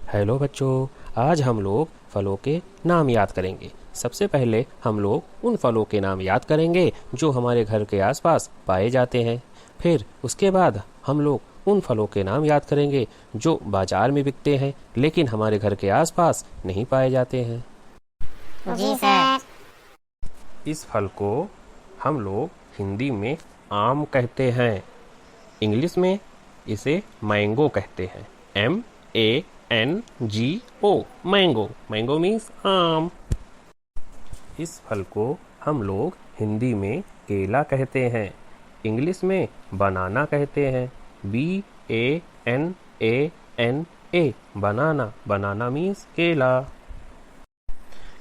Hello बच्चों, आज हम लोग फलों के नाम याद करेंगे। सबसे पहले हम लोग उन फलों के नाम याद करेंगे जो हमारे घर के आसपास पाए जाते हैं। फिर उसके बाद हम लोग उन फलों के नाम याद करेंगे जो बाजार में बिकते हैं लेकिन हमारे घर के आसपास नहीं पाए जाते हैं। जी सर। इस फल को हम लोग हिंदी में आम कहते हैं। इंग्लिश में इसे मैंगो कहते हैं। MANGO, mango. मैंगो मीन्स आम। इस फल को हम लोग हिंदी में केला कहते हैं। इंग्लिश में बनाना कहते हैं। BANANA, बनाना। बनाना मीन्स केला।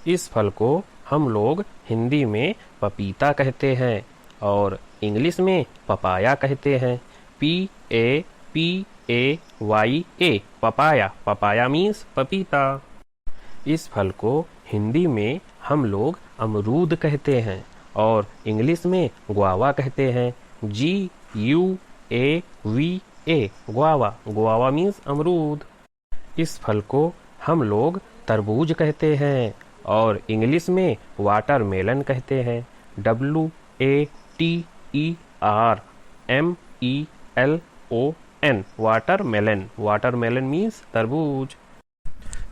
इस फल को हम लोग हिंदी में पपीता कहते हैं और इंग्लिश में पपाया कहते हैं। PAPAYA, papaya. पपाया मीन्स पपीता। इस फल को हिंदी में हम लोग अमरूद कहते हैं और इंग्लिश में गुआवा कहते हैं। GUAVA, guava. गुआवा मीन्स अमरूद। इस फल को हम लोग तरबूज कहते हैं और इंग्लिश में वाटरमेलन कहते हैं। WATERMELON, watermelon. वाटरमेलन मीन्स तरबूज।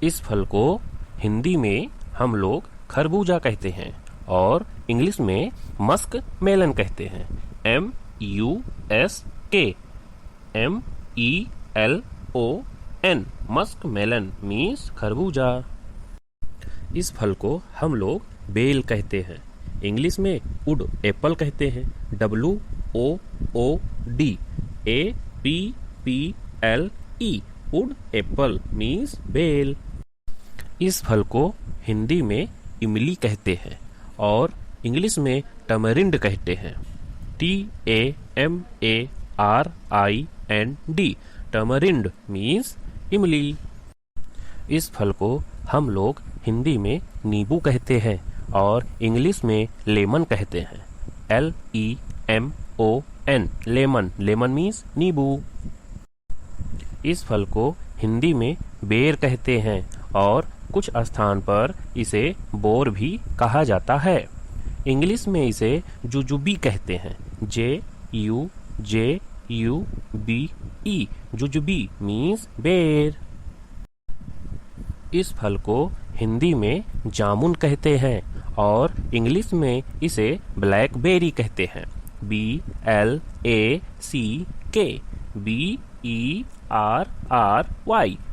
इस फल को हिंदी में हम लोग खरबूजा कहते हैं और इंग्लिश में मस्क मेलन कहते हैं। MUSK MELON, musk melon means खरबूजा। इस फल को हम लोग बेल कहते हैं। इंग्लिश में वुड एप्पल कहते हैं। WOODAPPLE, वुड एप्पल मीन्स बेल। इस फल को हिंदी में इमली कहते हैं और इंग्लिश में टमरिंड कहते हैं। TAMARIND, टमरिंड मीन्स इमली। इस फल को हम लोग हिंदी में नींबू कहते हैं और इंग्लिश में लेमन कहते हैं। LEMON, lemon. लेमन मीन्स नींबू। इस फल को हिंदी में बेर कहते हैं और कुछ स्थान पर इसे बोर भी कहा जाता है। इंग्लिश में इसे जुजुबी कहते हैं। JUJUBE, जुजुबी मीन्स बेर। इस फल को हिंदी में जामुन कहते हैं और इंग्लिश में इसे ब्लैकबेरी कहते हैं। BLACK, BERRY,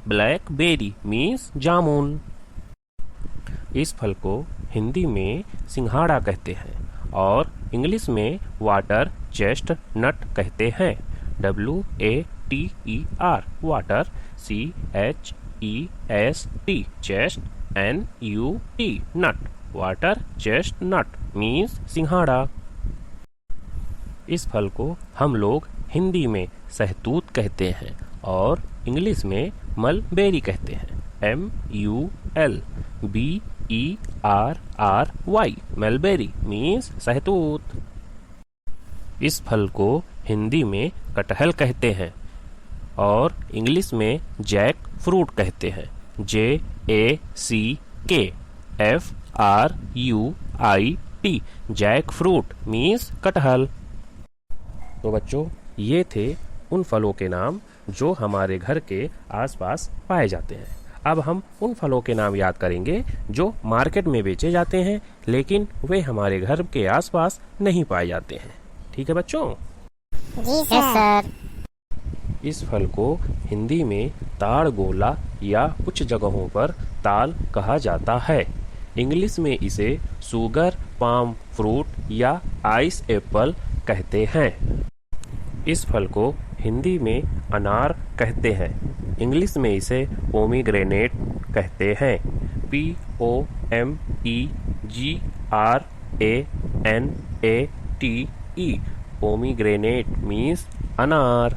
ब्लैकबेरी मीन्स जामुन। इस फल को हिंदी में सिंघाड़ा कहते हैं और इंग्लिश में वाटर चेस्टनट कहते हैं। WATER, water. CHEST, chest. NUT, नट। वाटर चेस्टनट मीन्स सिंघाड़ा। इस फल को हम लोग हिंदी में सहतूत कहते हैं और इंग्लिश में मलबेरी कहते हैं। MULBERRY, मलबेरी मीन्स सहतूत। इस फल को हिंदी में कटहल कहते हैं और इंग्लिश में जैक फ्रूट कहते हैं। JACKFRUIT, जैक फ्रूट मीन्स कटहल। तो बच्चों, ये थे उन फलों के नाम जो हमारे घर के आसपास पाए जाते हैं। अब हम उन फलों के नाम याद करेंगे जो मार्केट में बेचे जाते हैं लेकिन वे हमारे घर के आसपास नहीं पाए जाते हैं। ठीक है बच्चों? जी सर। इस फल को हिंदी में ताड़ गोला या कुछ जगहों पर ताल कहा जाता है। इंग्लिश में इसे सुगर पाम फ्रूट या आइस एप्पल कहते हैं। इस फल को हिंदी में अनार कहते हैं। इंग्लिश में इसे पोमीग्रेनेट कहते हैं। POMEGRANATE, पोमीग्रेनेट मीन्स अनार।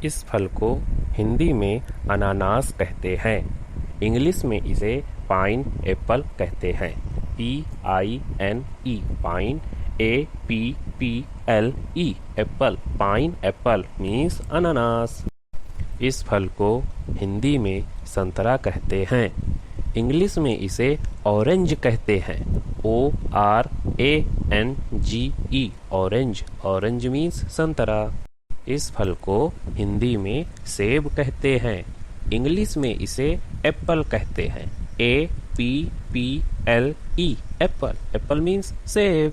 इस फल को हिंदी में अनानास कहते हैं। इंग्लिश में इसे पाइन एप्पल कहते हैं। PINE, pine. APPLE, Apple. Pine Apple means अनानास। इस फल को हिंदी में संतरा कहते हैं। इंग्लिश में इसे ऑरेंज कहते हैं। ORANGE orange. ऑरेंज मीन्स संतरा। इस फल को हिंदी में सेब कहते हैं। इंग्लिश में इसे एप्पल कहते हैं। APPLE Apple. एप्पल मीन्स सेब।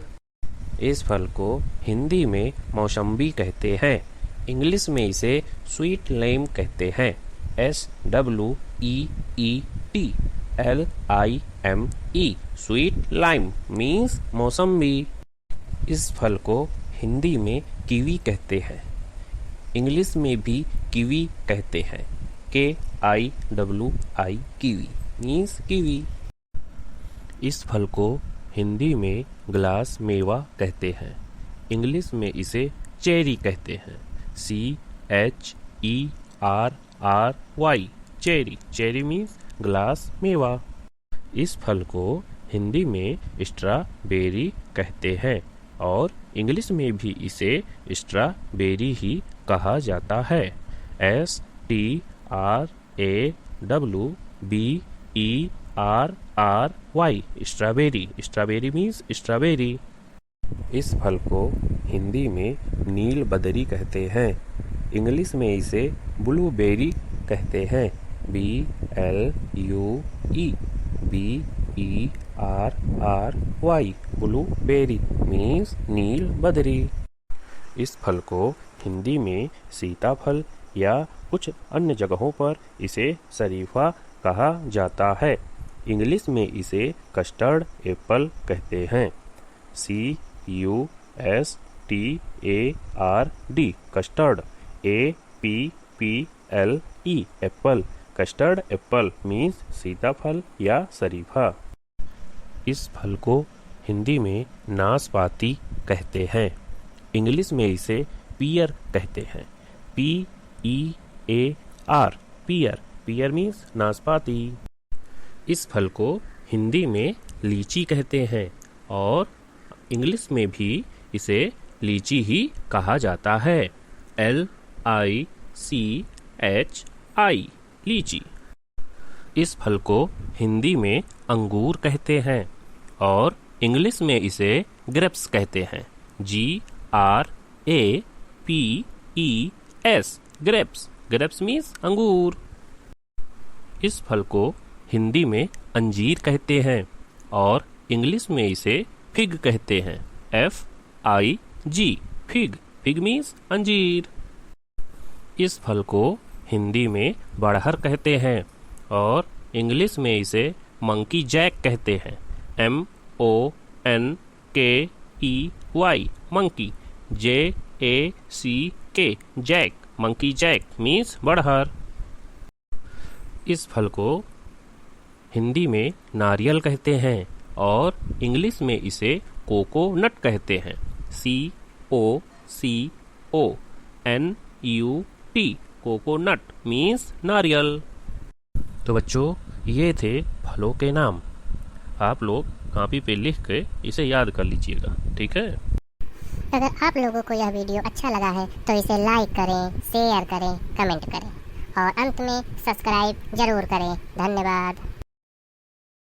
इस फल को हिंदी में मौसम्बी कहते हैं। इंग्लिश में इसे स्वीट लाइम कहते हैं। SWEETLIME स्वीट लाइम मीन्स मौसम्बी। इस फल को हिंदी में कीवी कहते हैं। इंग्लिश में भी कीवी कहते हैं। KIWI kiwi means kiwi. इस फल को हिंदी में ग्लास मेवा कहते हैं। इंग्लिश में इसे चेरी कहते हैं। CHERRY cherry. Cherry means glass मेवा। इस फल को हिंदी में स्ट्रॉबेरी कहते हैं और इंग्लिश में भी इसे स्ट्रॉबेरी ही कहा जाता है। STRAWBERRY strawberry. Strawberry means strawberry. इस फल को हिंदी में नील बदरी कहते हैं। इंग्लिश में इसे ब्लूबेरी कहते हैं। BLUEBERRY ब्लूबेरी मीन्स नील बदरी। इस फल को हिंदी में सीताफल या कुछ अन्य जगहों पर इसे शरीफा कहा जाता है। इंग्लिश में इसे कस्टर्ड एप्पल कहते हैं। CUSTARD custard. APPLE Apple. Custard Apple means सीताफल या शरीफा। इस फल को हिंदी में नाशपाती कहते हैं। इंग्लिश में इसे पियर कहते हैं। PEAR पियर। पियर मीन्स नाशपाती। इस फल को हिंदी में लीची कहते हैं और इंग्लिश में भी इसे लीची ही कहा जाता है। LICHI लीची। इस फल को हिंदी में अंगूर कहते हैं और इंग्लिश में इसे ग्रेप्स कहते हैं। GRAPES grapes. ग्रेप्स मीन्स अंगूर। इस फल को हिंदी में अंजीर कहते हैं और इंग्लिश में इसे फिग कहते हैं। FIG fig. फिग मीन्स अंजीर। इस फल को हिंदी में बड़हर कहते हैं और इंग्लिश में इसे मंकी जैक कहते हैं। MONKEY monkey. JACK jack. Monkey jack means बड़हर। इस फल को हिंदी में नारियल कहते हैं और इंग्लिश में इसे कोकोनट कहते हैं। COCONUT कोकोनट मीन्स नारियल। तो बच्चों, ये थे फलों के नाम। आप लोग कॉपी पे लिख के इसे याद कर लीजिएगा, ठीक है। अगर आप लोगों को यह वीडियो अच्छा लगा है तो इसे लाइक करें, शेयर करें, कमेंट करें और अंत में सब्सक्राइब जरूर करें। धन्यवाद।